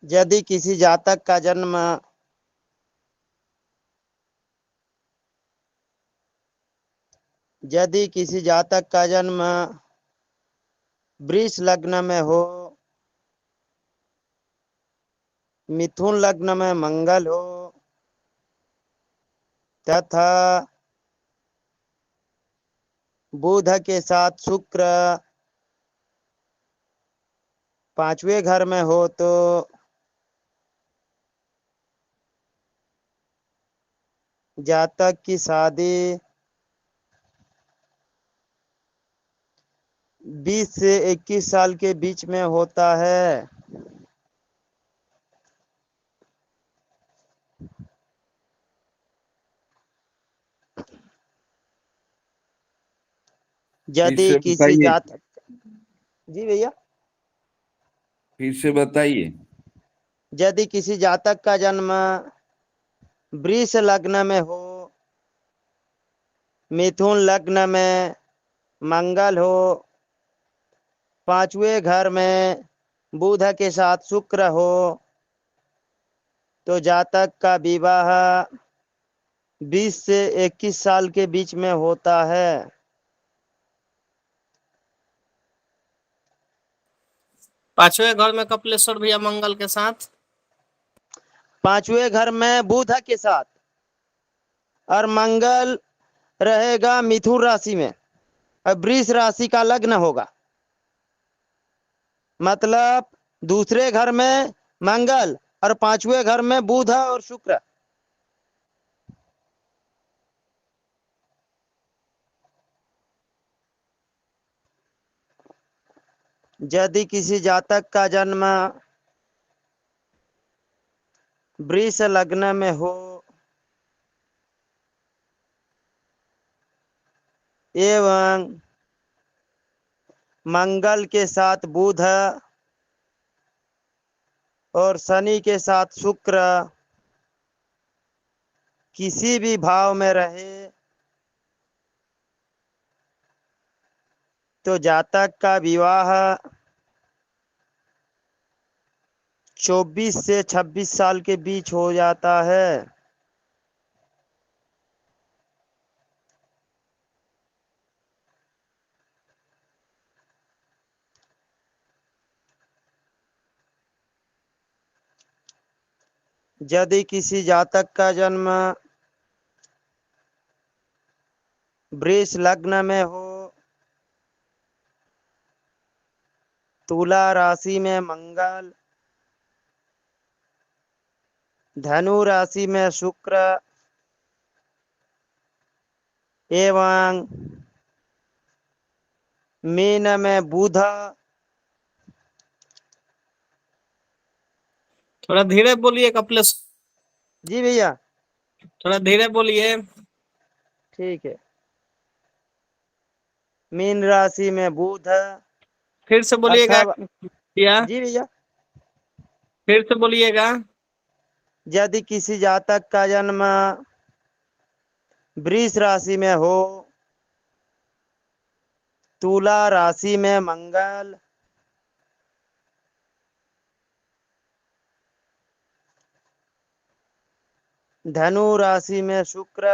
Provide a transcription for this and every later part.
यदि किसी जातक का जन्म वृष लग्न में हो, मिथुन लग्न में मंगल हो तथा बुध के साथ शुक्र पांचवें घर में हो तो जातक की शादी 20 से 21 साल के बीच में होता है। यदि फिर से किसी बताइए, जातक, जी भैया, फिर से बताइए। यदि किसी जातक का जन्म वृष लग्न में हो, मिथुन लग्न में मंगल हो, पांचवें घर में बुध के साथ शुक्र हो तो जातक का विवाह 20 से 21 साल के बीच में होता है। पांचवें घर में कपिलेश्वर भैया मंगल के साथ, पांचवें घर में बुध के साथ, और मंगल रहेगा मिथुन राशि में और वृष राशि का लग्न होगा। मतलब दूसरे घर में मंगल और पांचवें घर में बुध और शुक्र। यदि किसी जातक का जन्म वृष लग्न में हो एवं मंगल के साथ बुध और शनि के साथ शुक्र किसी भी भाव में रहे तो जातक का विवाह 24 से 26 साल के बीच हो जाता है। यदि किसी जातक का जन्म वृष लग्न में हो, तुला राशि में मंगल, धनु राशि में शुक्र एवं मीन में बुध, थोड़ा धीरे बोलिए कपिलेश्वर, जी भैया थोड़ा धीरे बोलिए। ठीक है, मीन राशि में बुध फिर से बोलिएगा अथवा, भैया, जी भैया, फिर से बोलिएगा। यदि किसी जातक का जन्म वृष राशि में हो, तुला राशि में मंगल, धनु राशि में शुक्र,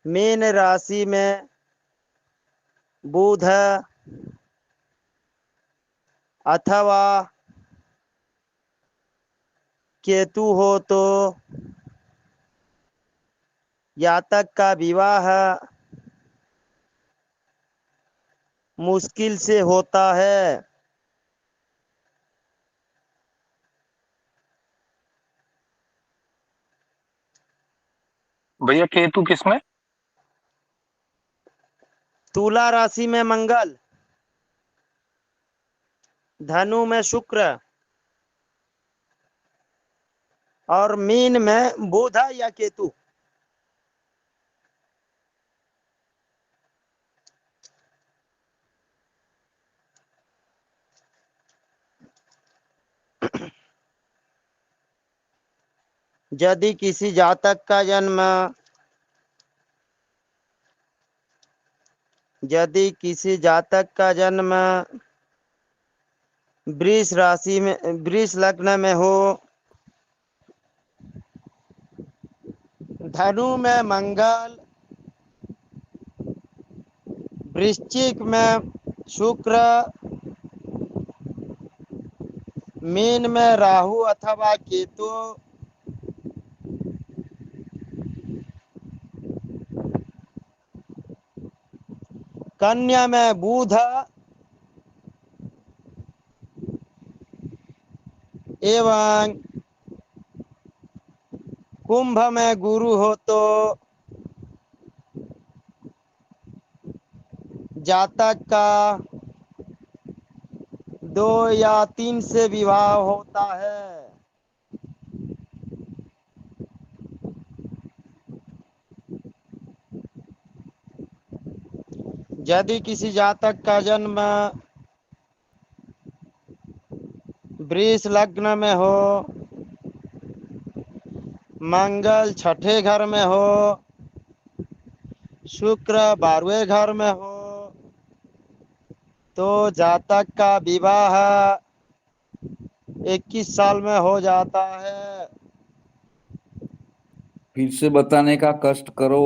मीन राशि में बुध अथवा केतु हो तो जातक का विवाह मुश्किल से होता है। भैया केतु किसमें? तुला राशि में मंगल, धनु में शुक्र और मीन में बुध या केतु। यदि किसी जातक का जन्म यदि किसी जातक का जन्म वृष राशि में, वृष लग्न में हो, धनु में मंगल, वृश्चिक में शुक्र, मीन में राहु अथवा केतु, कन्या में बुध एवं कुंभ में गुरु हो तो जातक का 2 या 3 से विवाह होता है। यदि किसी जातक का जन्म वृष लग्न में हो, मंगल 6ठे घर में हो, शुक्र 12वें घर में हो, तो जातक का विवाह 21 साल में हो जाता है। फिर से बताने का कष्ट करो।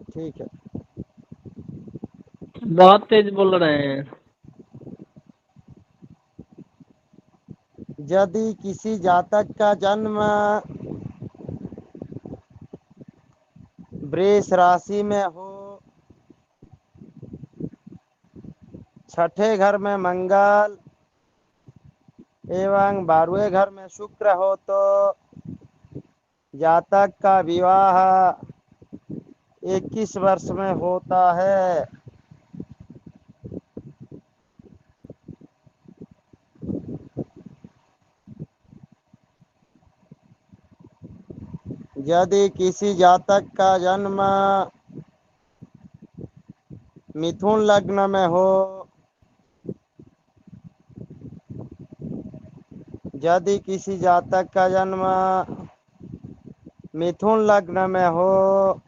ठीक है। बहुत तेज बोल रहे हैं। यदि किसी जातक का जन्म वृष राशि में हो, 6ठे घर में मंगल एवं 12वें घर में शुक्र हो तो जातक का विवाह 21 वर्ष में होता है। यदि किसी जातक का जन्म मिथुन लग्न में हो, यदि किसी जातक का जन्म मिथुन लग्न में हो,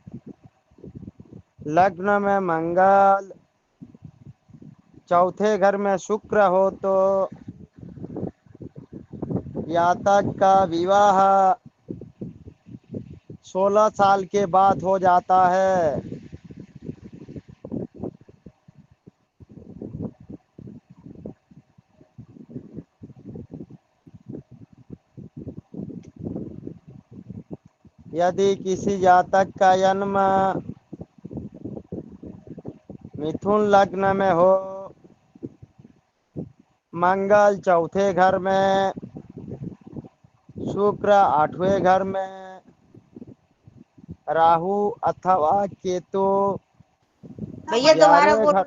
लग्न में मंगल, 4थे घर में शुक्र हो तो जातक का विवाह 16 साल के बाद हो जाता है। यदि किसी जातक का जन्म मिथुन लग्न में हो, मंगल 4थे घर में, शुक्र 8वें घर में, राहु अथवा केतु भैया दोबारा 11वें बोल, घर।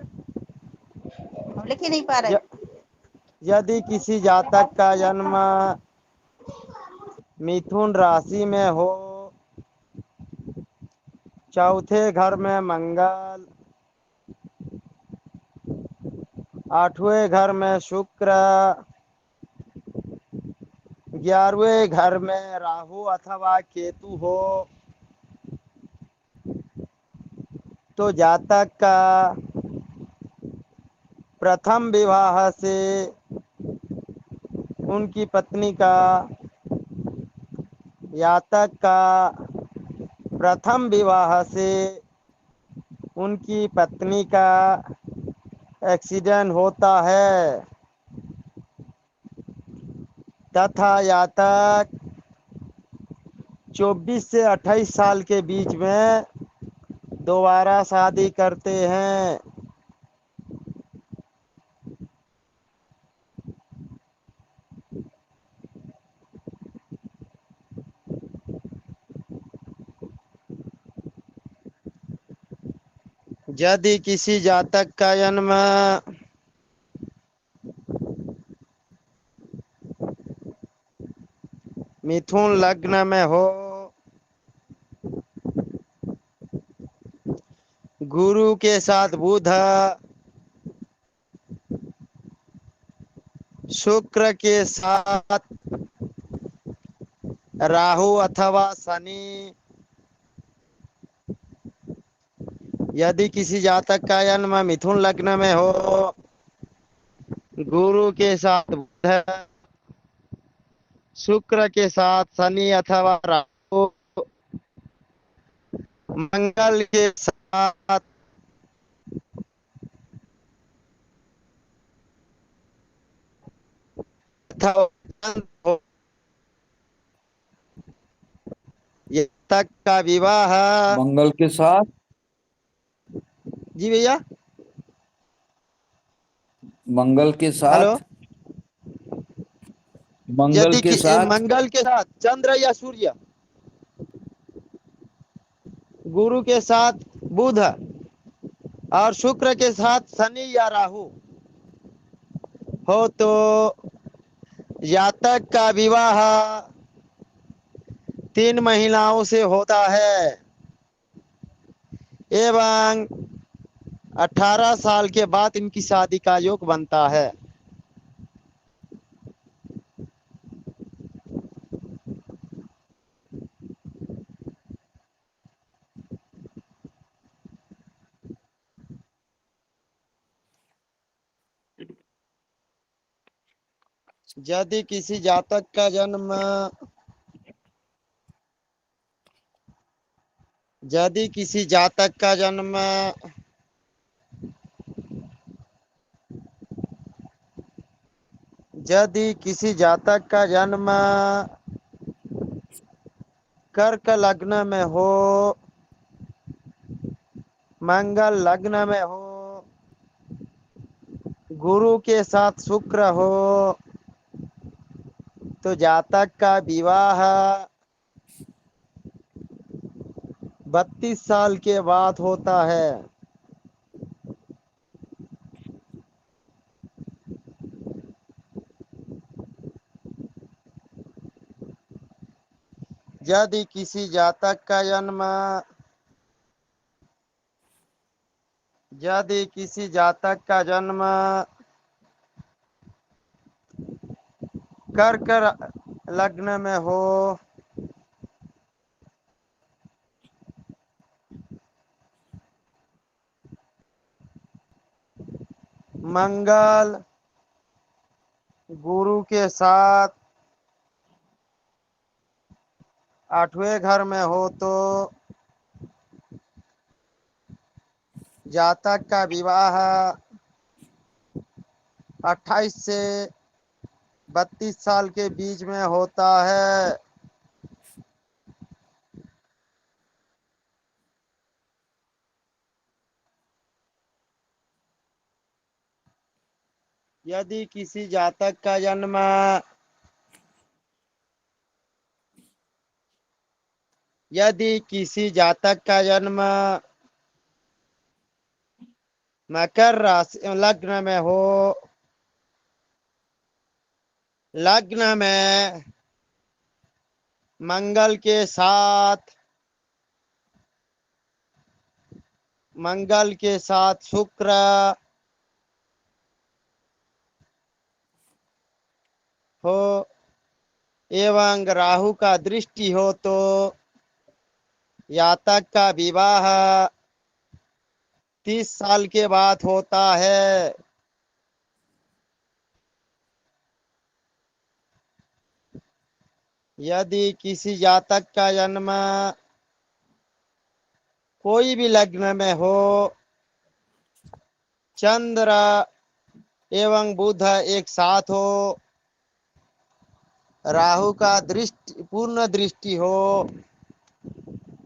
हम लिख ही नहीं पा रहे। यदि किसी जातक का जन्म मिथुन राशि में हो, 4थे घर में मंगल, 8वें घर में शुक्र, 11वें घर में राहु अथवा केतु हो तो जातक का प्रथम विवाह से उनकी पत्नी का, जातक का प्रथम विवाह से उनकी पत्नी का एक्सीडेंट होता है तथा जातक 24 से 28 साल के बीच में दोबारा शादी करते हैं। यदि किसी जातक का जन्म मिथुन लग्न में हो, गुरु के साथ बुध, शुक्र के साथ राहु अथवा शनि, यदि किसी जातक का जन्म मिथुन लग्न में हो, गुरु के साथ बुध, शुक्र के साथ शनि अथवा राहु, मंगल के साथ अथवा चंद्र हो, ये तक का विवाह। मंगल के साथ जी भैया। मंगल के हेलो। साथ मंगल के साथ मंगल के साथ चंद्र या सूर्य, गुरु के साथ बुध और शुक्र के साथ शनि या राहु हो तो जातक का विवाह 3 महिलाओं से होता है एवं 18 साल के बाद इनकी शादी का योग बनता है। यदि किसी जातक का जन्म यदि किसी जातक का जन्म यदि किसी जातक का जन्म कर्क लग्न में हो, मंगल लग्न में हो, गुरु के साथ शुक्र हो तो जातक का विवाह 32 साल के बाद होता है। यदि किसी जातक का जन्म यदि किसी जातक का जन्म कर्क लग्न में हो, मंगल गुरु के साथ 8वें घर में हो तो जातक का विवाह 28 से 32 साल के बीच में होता है। यदि किसी जातक का जन्म यदि किसी जातक का जन्म मकर राशि लग्न में हो, लग्न में मंगल के साथ शुक्र हो एवं राहु का दृष्टि हो तो जातक का विवाह 30 साल के बाद होता है। यदि किसी जातक का जन्म कोई भी लग्न में हो, चंद्र एवं बुध एक साथ हो, राहु का पूर्ण दृष्टि हो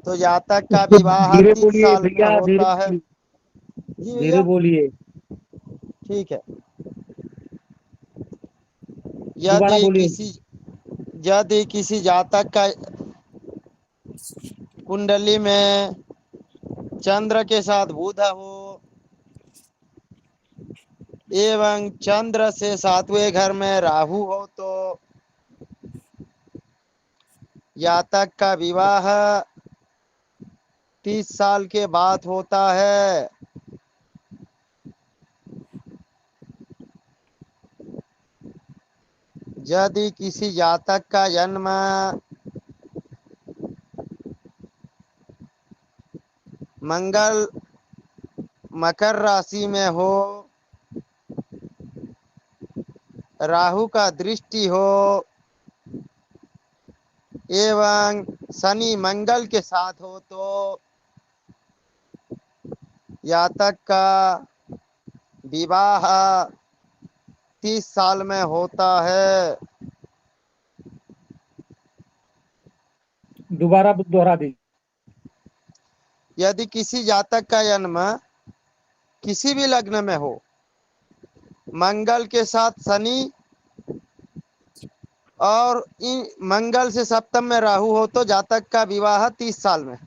तो जातक का विवाह धीरे 30 बोलिए साल में भैया, होता है। जी धीरे भैया। बोलिए। ठीक है। दोबारा यदि बोलिए। किसी यदि किसी जातक का कुंडली में चंद्र के साथ बुध हो एवं चंद्र से 7वें घर में राहु हो तो जातक का विवाह 30 साल के बाद होता है। यदि किसी जातक का जन्म मंगल मकर राशि में हो, राहु का दृष्टि हो एवं शनि मंगल के साथ हो तो जातक का विवाह 30 साल में होता है। दोबारा दोहरा दीजिए। यदि किसी जातक का जन्म किसी भी लग्न में हो, मंगल के साथ शनि और इन मंगल से सप्तम में राहु हो तो जातक का विवाह 30 साल में।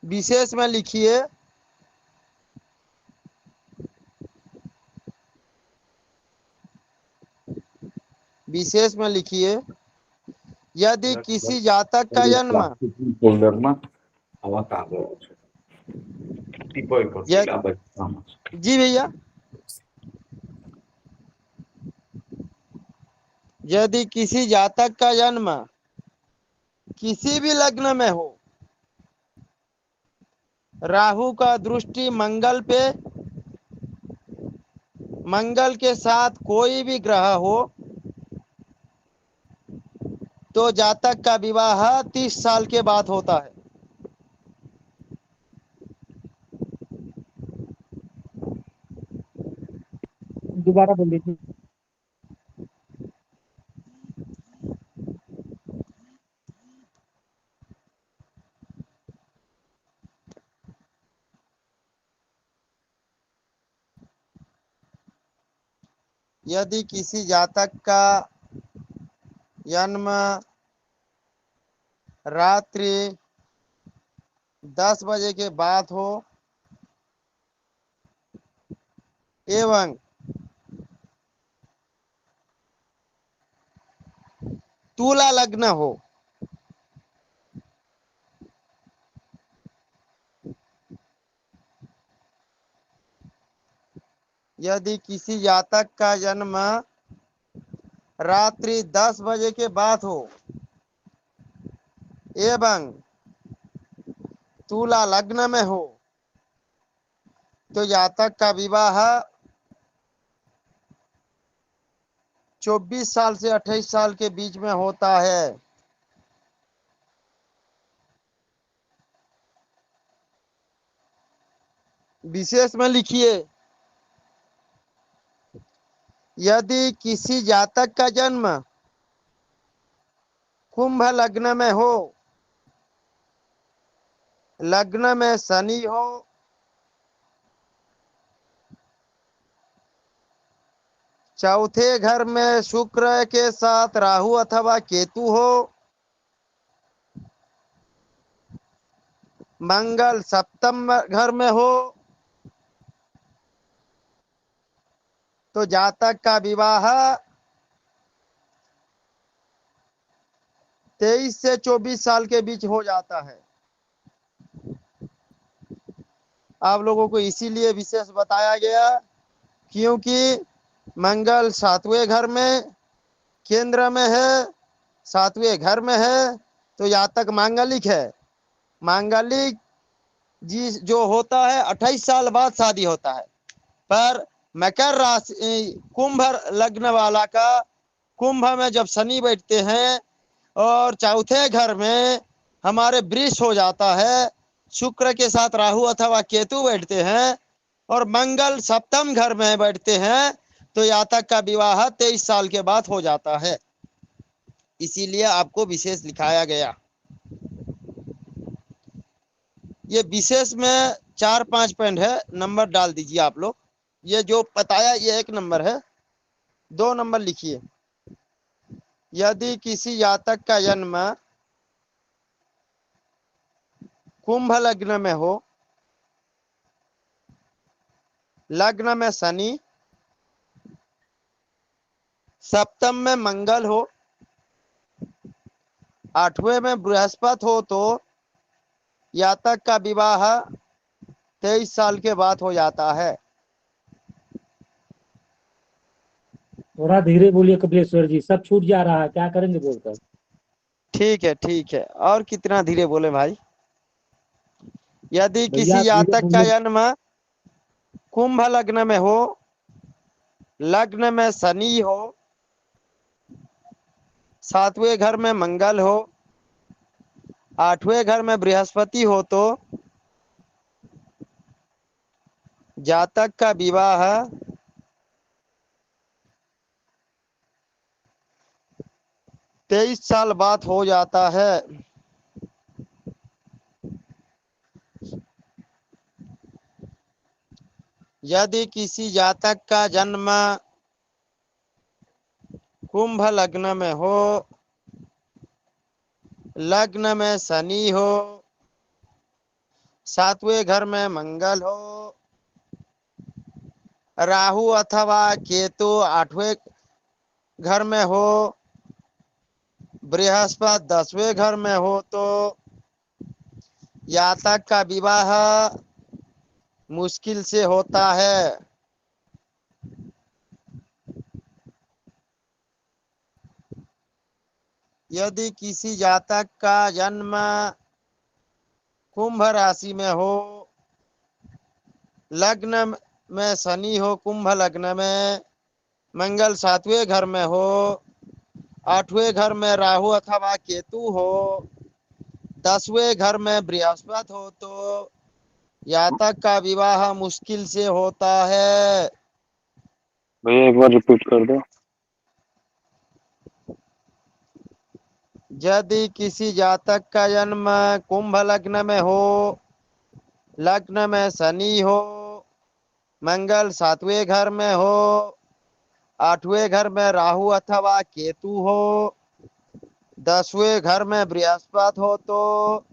विशेष में लिखिए विशेष में लिखिए यदि किसी जातक का जन्म जी भैया, यदि किसी जातक का जन्म किसी भी लग्न में हो, राहु का दृष्टि मंगल पे, मंगल के साथ कोई भी ग्रह हो तो जातक का विवाह 30 साल के बाद होता है। दोबारा बोल दीजिए। यदि किसी जातक का जन्म रात्रि 10 बजे के बाद हो एवं तुला लग्न हो, यदि किसी जातक का जन्म रात्रि 10 बजे के बाद हो एवं तुला लग्न में हो तो जातक का विवाह 24 साल से 28 साल के बीच में होता है। विशेष में लिखिए यदि किसी जातक का जन्म कुंभ लग्न में हो, लग्न में शनि हो, चौथे घर में शुक्र के साथ राहु अथवा केतु हो, मंगल सप्तम घर में हो तो जातक का विवाह 23 से 24 साल के बीच हो जाता है। आप लोगों को इसीलिए विशेष बताया गया क्योंकि मंगल 7वें घर में केंद्र में है, 7वें घर में है तो जातक मांगलिक है। मांगलिक जी जो होता है 28 साल बाद शादी होता है, पर मकर राशि कुंभ लग्न वाला का कुंभ में जब शनि बैठते हैं और चौथे घर में हमारे वृष हो जाता है, शुक्र के साथ राहु अथवा केतु बैठते हैं और मंगल सप्तम घर में बैठते हैं तो जातक का विवाह 23 साल के बाद हो जाता है। इसीलिए आपको विशेष लिखाया गया। ये विशेष में 4-5 पॉइंट है, नंबर डाल दीजिए आप लोग। ये जो बताया ये 1 नंबर है, 2 नंबर लिखिए यदि किसी जातक का जन्म कुंभ लग्न में हो, लग्न में शनि, सप्तम में मंगल हो, 8वें में बृहस्पति हो तो जातक का विवाह 23 साल के बाद हो जाता है। थोड़ा धीरे बोलिए कपिलेश्वर जी, सब छूट जा रहा है, क्या करेंगे बोलकर। ठीक है। और कितना धीरे बोले भाई। यदि भैया किसी आप धीरे जातक का बोलिए। जन्म कुंभ लग्न में हो, लग्न में शनि हो, सातवें घर में मंगल हो, आठवें घर में बृहस्पति हो तो जातक का विवाह 23 साल बाद हो जाता है। यदि किसी जातक का जन्म कुंभ लग्न में हो, लग्न में शनि हो, सातवें घर में मंगल हो, राहु अथवा केतु आठवें घर में हो, बृहस्पति 10वें घर में हो तो जातक का विवाह मुश्किल से होता है। यदि किसी जातक का जन्म कुंभ राशि में हो, लग्न में शनि हो, कुंभ लग्न में मंगल सातवें घर में हो, आठवें घर में राहु अथवा केतु हो, 10वें घर में बृहस्पति हो तो जातक का विवाह मुश्किल से होता है। भैया एक बार रिपीट कर दो। यदि किसी जातक का जन्म कुंभ लग्न में हो, लग्न में शनि हो, मंगल सातवें घर में हो, आठवें घर में राहु अथवा केतु हो, 10वें घर में बृहस्पति हो तो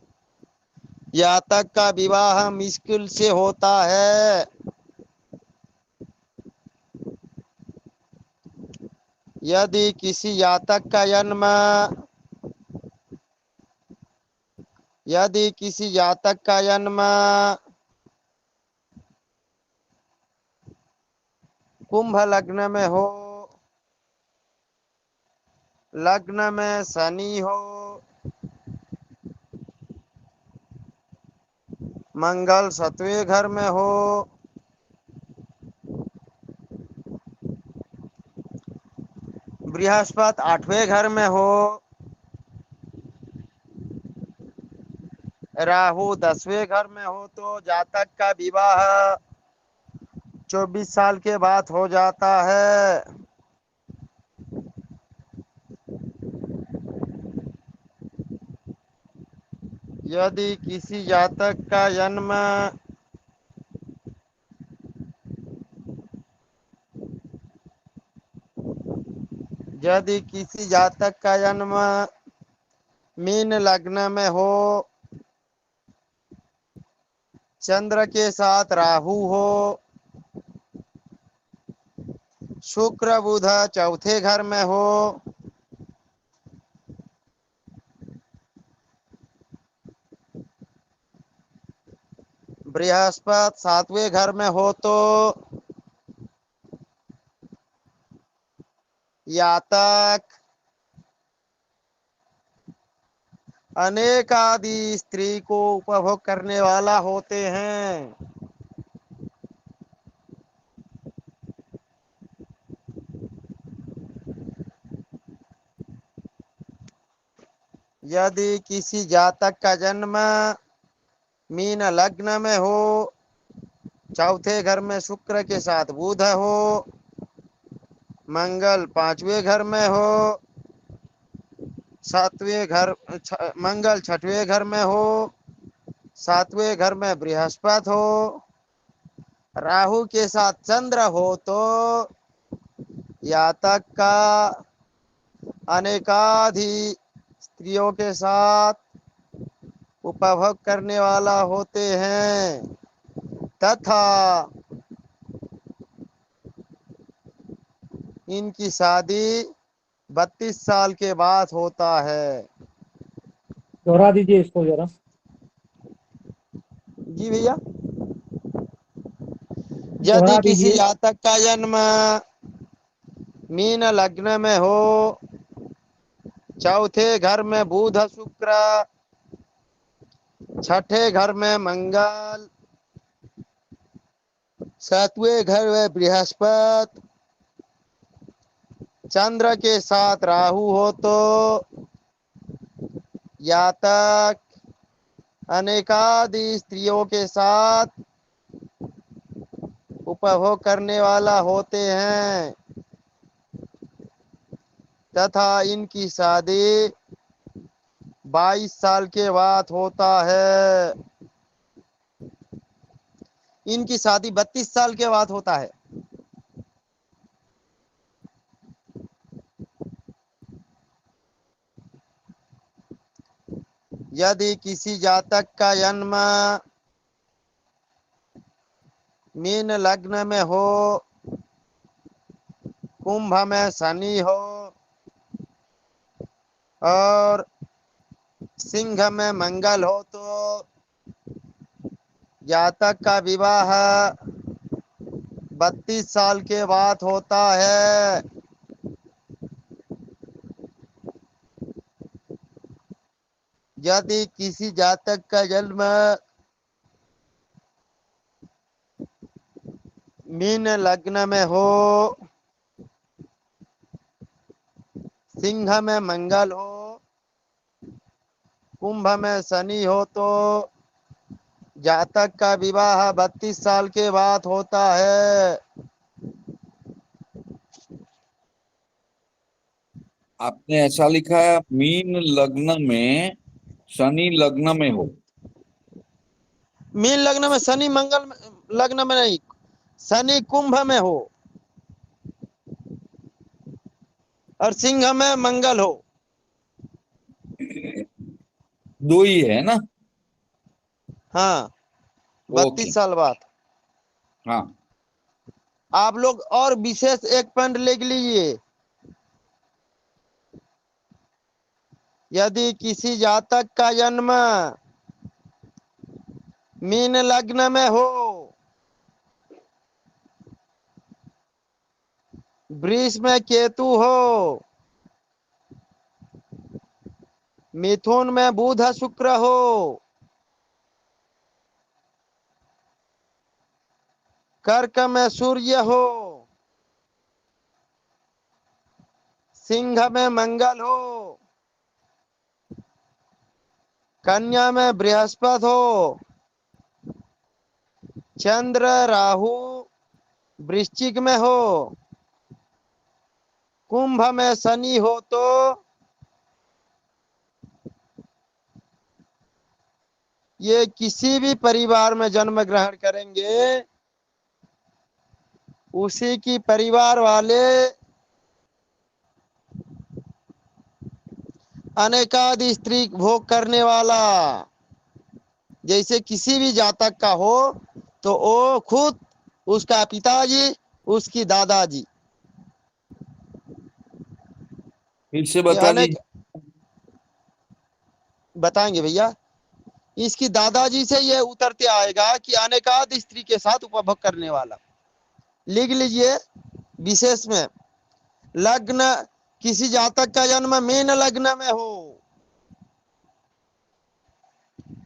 जातक का विवाह मुश्किल से होता है। यदि किसी जातक का जन्म कुंभ लग्न में हो, लग्न में शनि हो, मंगल सातवें घर में हो, बृहस्पति आठवें घर में हो, राहु 10वें घर में हो तो जातक का विवाह 24 साल के बाद हो जाता है। यदि किसी जातक का जन्म मीन लग्न में हो, चंद्र के साथ राहु हो, शुक्र बुध चौथे घर में हो, बृहस्पति सातवें घर में हो तो जातक अनेक आदि स्त्री को उपभोग करने वाला होते हैं। यदि किसी जातक का जन्म मीन लग्न में हो, चौथे घर में शुक्र के साथ बुध हो, मंगल पांचवें घर में हो, मंगल छठवें घर में हो, सातवें घर में बृहस्पति हो, राहु के साथ चंद्र हो तो जातक का अनेकाधि स्त्रियों के साथ उपभोग करने वाला होते हैं तथा इनकी शादी 32 साल के बाद होता है। दोहरा दीजिए इसको जरा। जी भैया। यदि दोहरा किसी दीजिए। जातक का जन्म मीन लग्न में हो, चौथे घर में बुध शुक्र, छठे घर में मंगल, सातवें घर में बृहस्पति, चंद्र के साथ राहु हो तो जातक अनेकादि स्त्रियों के साथ उपभोग करने वाला होते हैं तथा इनकी शादी 22 साल के बाद होता है। इनकी शादी 32 साल के बाद होता है। यदि किसी जातक का जन्म मीन लग्न में हो, कुंभ में शनि हो और सिंह में मंगल हो तो जातक का विवाह 32 साल के बाद होता है। यदि किसी जातक का जन्म मीन लग्न में हो, सिंह में मंगल हो, कुंभ में शनि हो तो जातक का विवाह 32 साल के बाद होता है। आपने ऐसा लिखा है, मीन लग्न में शनि लग्न में हो। मीन लग्न में शनि मंगल लग्न में नहीं, शनि कुंभ में हो और सिंह में मंगल हो। दो ही है ना? हाँ, ओके। 32 साल बाद। हाँ, आप लोग और विशेष एक पॉइंट लिख लीजिए। यदि किसी जातक का जन्म मीन लग्न में हो, वृष में केतु हो, मिथुन में बुध शुक्र हो, कर्क में सूर्य हो, सिंह में मंगल हो, कन्या में बृहस्पति हो, चंद्र राहु वृश्चिक में हो, कुंभ में शनि हो तो ये किसी भी परिवार में जन्म ग्रहण करेंगे, उसी की परिवार वाले अनेकादि स्त्री भोग करने वाला, जैसे किसी भी जातक का हो तो वो खुद, उसका पिताजी, उसकी दादाजी, फिर से ये बता अनेक दीजिए। बताएंगे भैया। इसकी दादाजी से ये उतरते आएगा कि अनेकाद स्त्री के साथ उपभोग करने वाला। लिख लीजिए विशेष में, लग्न किसी जातक का जन्म मीन लग्न में हो,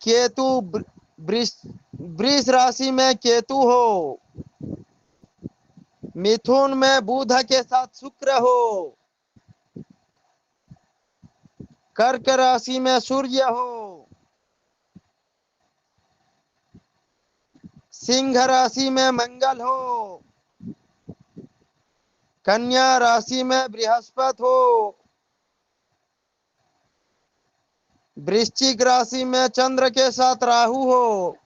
केतु वृष राशि में केतु हो, मिथुन में बुध के साथ शुक्र हो, कर्क राशि में सूर्य हो, सिंह राशि में मंगल हो, कन्या राशि में बृहस्पति हो, वृश्चिक राशि में चंद्र के साथ राहु हो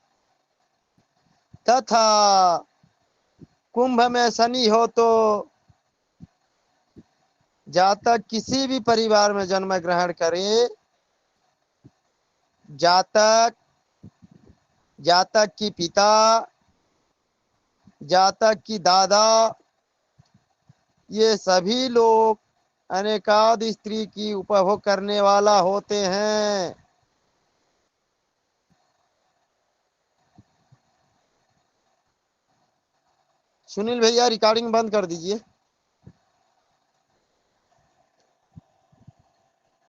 तथा कुंभ में शनि हो तो जातक किसी भी परिवार में जन्म ग्रहण करे, जातक, जातक की पिता, जातक की दादा, ये सभी लोग अनेकाद स्त्री की उपभोग करने वाला होते हैं। सुनील भैया रिकॉर्डिंग बंद कर दीजिए।